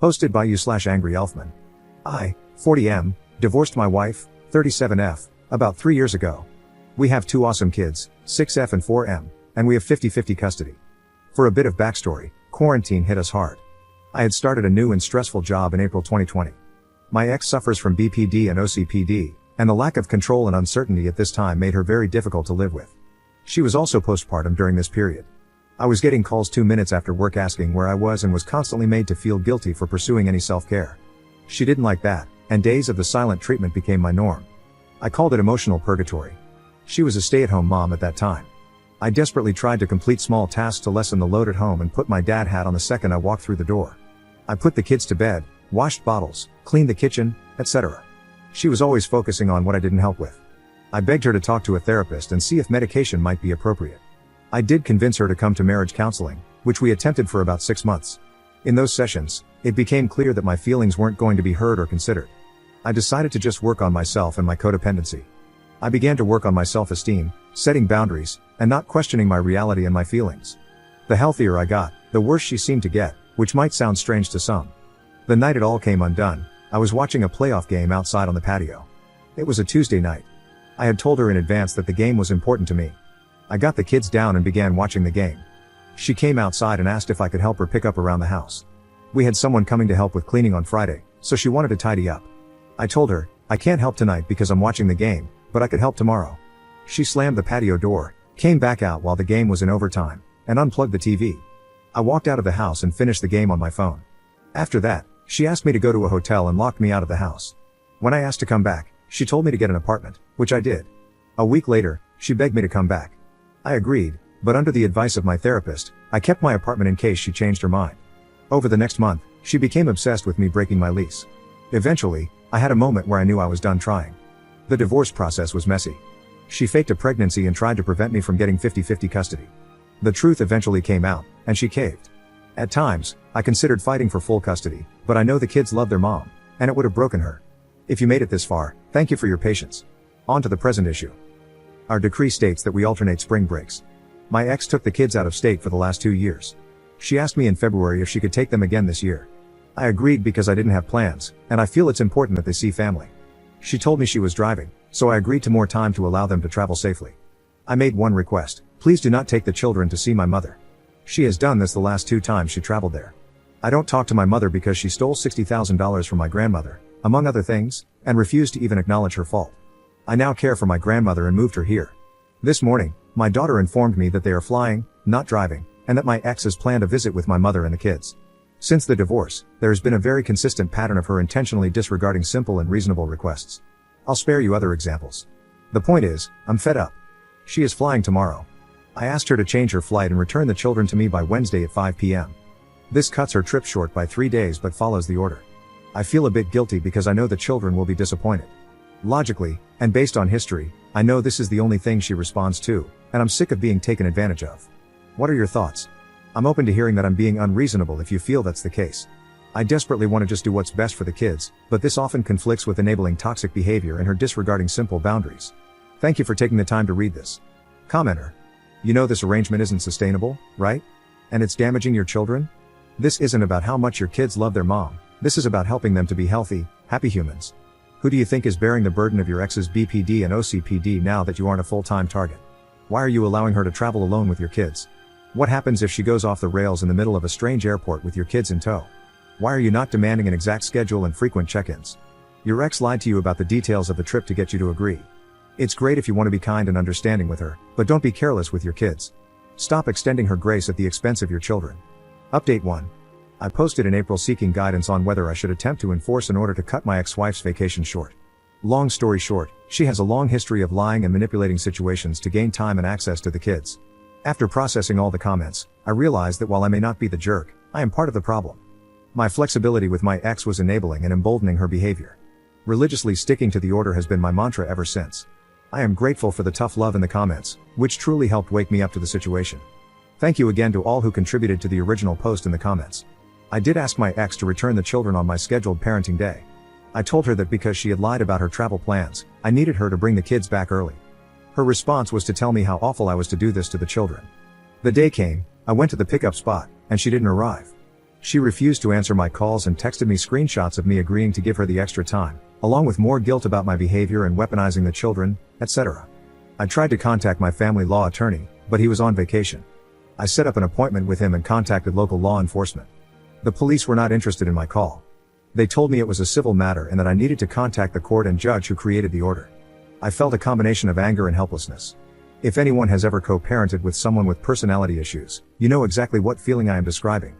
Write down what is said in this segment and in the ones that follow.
Hosted by you/Angry Elfman. I, 40M, divorced my wife, 37F, about 3 years ago. We have 2 awesome kids, 6F and 4M, and we have 50-50 custody. For a bit of backstory, quarantine hit us hard. I had started a new and stressful job in April 2020. My ex suffers from BPD and OCPD, and the lack of control and uncertainty at this time made her very difficult to live with. She was also postpartum during this period. I was getting calls 2 minutes after work asking where I was and was constantly made to feel guilty for pursuing any self-care. She didn't like that, and days of the silent treatment became my norm. I called it emotional purgatory. She was a stay-at-home mom at that time. I desperately tried to complete small tasks to lessen the load at home and put my dad hat on the second I walked through the door. I put the kids to bed, washed bottles, cleaned the kitchen, etc. She was always focusing on what I didn't help with. I begged her to talk to a therapist and see if medication might be appropriate. I did convince her to come to marriage counseling, which we attempted for about 6 months. In those sessions, it became clear that my feelings weren't going to be heard or considered. I decided to just work on myself and my codependency. I began to work on my self-esteem, setting boundaries, and not questioning my reality and my feelings. The healthier I got, the worse she seemed to get, which might sound strange to some. The night it all came undone, I was watching a playoff game outside on the patio. It was a Tuesday night. I had told her in advance that the game was important to me. I got the kids down and began watching the game. She came outside and asked if I could help her pick up around the house. We had someone coming to help with cleaning on Friday, so she wanted to tidy up. I told her, I can't help tonight because I'm watching the game, but I could help tomorrow. She slammed the patio door, came back out while the game was in overtime, and unplugged the TV. I walked out of the house and finished the game on my phone. After that, she asked me to go to a hotel and locked me out of the house. When I asked to come back, she told me to get an apartment, which I did. A week later, she begged me to come back. I agreed, but under the advice of my therapist, I kept my apartment in case she changed her mind. Over the next month, she became obsessed with me breaking my lease. Eventually, I had a moment where I knew I was done trying. The divorce process was messy. She faked a pregnancy and tried to prevent me from getting 50-50 custody. The truth eventually came out, and she caved. At times, I considered fighting for full custody, but I know the kids love their mom, and it would have broken her. If you made it this far, thank you for your patience. On to the present issue. Our decree states that we alternate spring breaks. My ex took the kids out of state for the last 2 years. She asked me in February if she could take them again this year. I agreed because I didn't have plans, and I feel it's important that they see family. She told me she was driving, so I agreed to more time to allow them to travel safely. I made one request: please do not take the children to see my mother. She has done this the last 2 times she traveled there. I don't talk to my mother because she stole $60,000 from my grandmother, among other things, and refused to even acknowledge her fault. I now care for my grandmother and moved her here. This morning, my daughter informed me that they are flying, not driving, and that my ex has planned a visit with my mother and the kids. Since the divorce, there has been a very consistent pattern of her intentionally disregarding simple and reasonable requests. I'll spare you other examples. The point is, I'm fed up. She is flying tomorrow. I asked her to change her flight and return the children to me by Wednesday at 5 p.m. This cuts her trip short by 3 days but follows the order. I feel a bit guilty because I know the children will be disappointed. Logically, and based on history, I know this is the only thing she responds to, and I'm sick of being taken advantage of. What are your thoughts? I'm open to hearing that I'm being unreasonable if you feel that's the case. I desperately want to just do what's best for the kids, but this often conflicts with enabling toxic behavior and her disregarding simple boundaries. Thank you for taking the time to read this. Commenter. You know this arrangement isn't sustainable, right? And it's damaging your children? This isn't about how much your kids love their mom, this is about helping them to be healthy, happy humans. Who do you think is bearing the burden of your ex's BPD and OCPD now that you aren't a full-time target? Why are you allowing her to travel alone with your kids? What happens if she goes off the rails in the middle of a strange airport with your kids in tow? Why are you not demanding an exact schedule and frequent check-ins? Your ex lied to you about the details of the trip to get you to agree. It's great if you want to be kind and understanding with her, but don't be careless with your kids. Stop extending her grace at the expense of your children. Update 1. I posted in April seeking guidance on whether I should attempt to enforce an order to cut my ex-wife's vacation short. Long story short, she has a long history of lying and manipulating situations to gain time and access to the kids. After processing all the comments, I realized that while I may not be the jerk, I am part of the problem. My flexibility with my ex was enabling and emboldening her behavior. Religiously sticking to the order has been my mantra ever since. I am grateful for the tough love in the comments, which truly helped wake me up to the situation. Thank you again to all who contributed to the original post in the comments. I did ask my ex to return the children on my scheduled parenting day. I told her that because she had lied about her travel plans, I needed her to bring the kids back early. Her response was to tell me how awful I was to do this to the children. The day came, I went to the pickup spot, and she didn't arrive. She refused to answer my calls and texted me screenshots of me agreeing to give her the extra time, along with more guilt about my behavior and weaponizing the children, etc. I tried to contact my family law attorney, but he was on vacation. I set up an appointment with him and contacted local law enforcement. The police were not interested in my call. They told me it was a civil matter and that I needed to contact the court and judge who created the order. I felt a combination of anger and helplessness. If anyone has ever co-parented with someone with personality issues, you know exactly what feeling I am describing.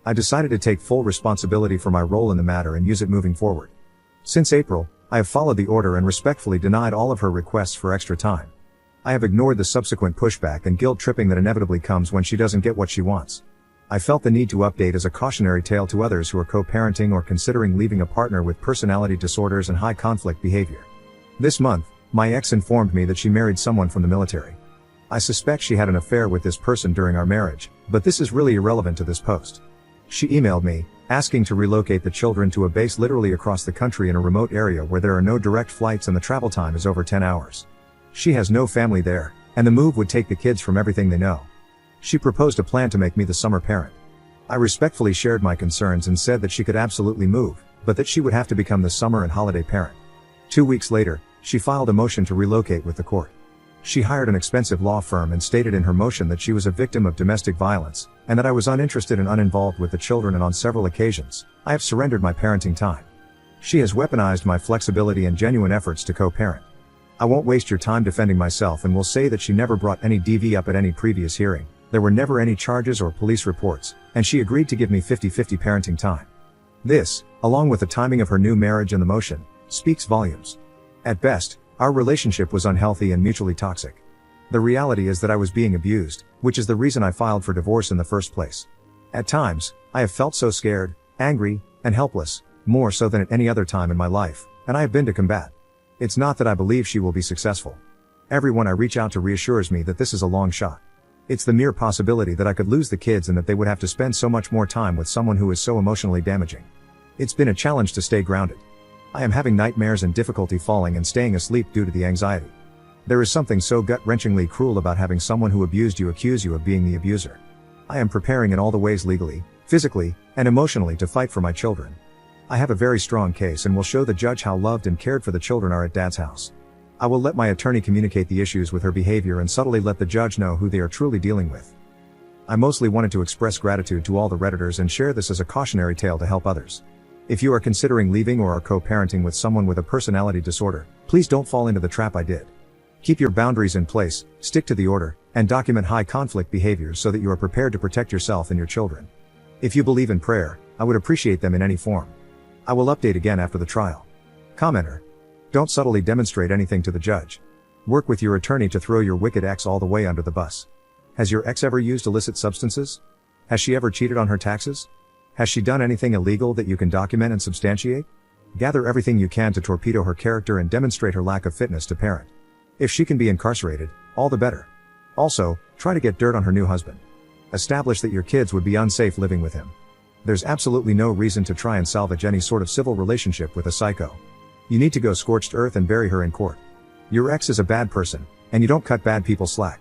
I decided to take full responsibility for my role in the matter and use it moving forward. Since April, I have followed the order and respectfully denied all of her requests for extra time. I have ignored the subsequent pushback and guilt tripping that inevitably comes when she doesn't get what she wants. I felt the need to update as a cautionary tale to others who are co-parenting or considering leaving a partner with personality disorders and high conflict behavior. This month, my ex informed me that she married someone from the military. I suspect she had an affair with this person during our marriage, but this is really irrelevant to this post. She emailed me, asking to relocate the children to a base literally across the country in a remote area where there are no direct flights and the travel time is over 10 hours. She has no family there, and the move would take the kids from everything they know. She proposed a plan to make me the summer parent. I respectfully shared my concerns and said that she could absolutely move, but that she would have to become the summer and holiday parent. 2 weeks later, she filed a motion to relocate with the court. She hired an expensive law firm and stated in her motion that she was a victim of domestic violence, and that I was uninterested and uninvolved with the children, and on several occasions, I have surrendered my parenting time. She has weaponized my flexibility and genuine efforts to co-parent. I won't waste your time defending myself and will say that she never brought any DV up at any previous hearing, there were never any charges or police reports, and she agreed to give me 50-50 parenting time. This, along with the timing of her new marriage and the motion, speaks volumes. At best, our relationship was unhealthy and mutually toxic. The reality is that I was being abused, which is the reason I filed for divorce in the first place. At times, I have felt so scared, angry, and helpless, more so than at any other time in my life, and I have been to combat. It's not that I believe she will be successful. Everyone I reach out to reassures me that this is a long shot. It's the mere possibility that I could lose the kids and that they would have to spend so much more time with someone who is so emotionally damaging. It's been a challenge to stay grounded. I am having nightmares and difficulty falling and staying asleep due to the anxiety. There is something so gut-wrenchingly cruel about having someone who abused you accuse you of being the abuser. I am preparing in all the ways legally, physically, and emotionally to fight for my children. I have a very strong case and will show the judge how loved and cared for the children are at Dad's house. I will let my attorney communicate the issues with her behavior and subtly let the judge know who they are truly dealing with. I mostly wanted to express gratitude to all the Redditors and share this as a cautionary tale to help others. If you are considering leaving or are co-parenting with someone with a personality disorder, please don't fall into the trap I did. Keep your boundaries in place, stick to the order, and document high conflict behaviors so that you are prepared to protect yourself and your children. If you believe in prayer, I would appreciate them in any form. I will update again after the trial. Commenter. Don't subtly demonstrate anything to the judge. Work with your attorney to throw your wicked ex all the way under the bus. Has your ex ever used illicit substances? Has she ever cheated on her taxes? Has she done anything illegal that you can document and substantiate? Gather everything you can to torpedo her character and demonstrate her lack of fitness to parent. If she can be incarcerated, all the better. Also, try to get dirt on her new husband. Establish that your kids would be unsafe living with him. There's absolutely no reason to try and salvage any sort of civil relationship with a psycho. You need to go scorched earth and bury her in court. Your ex is a bad person, and you don't cut bad people slack.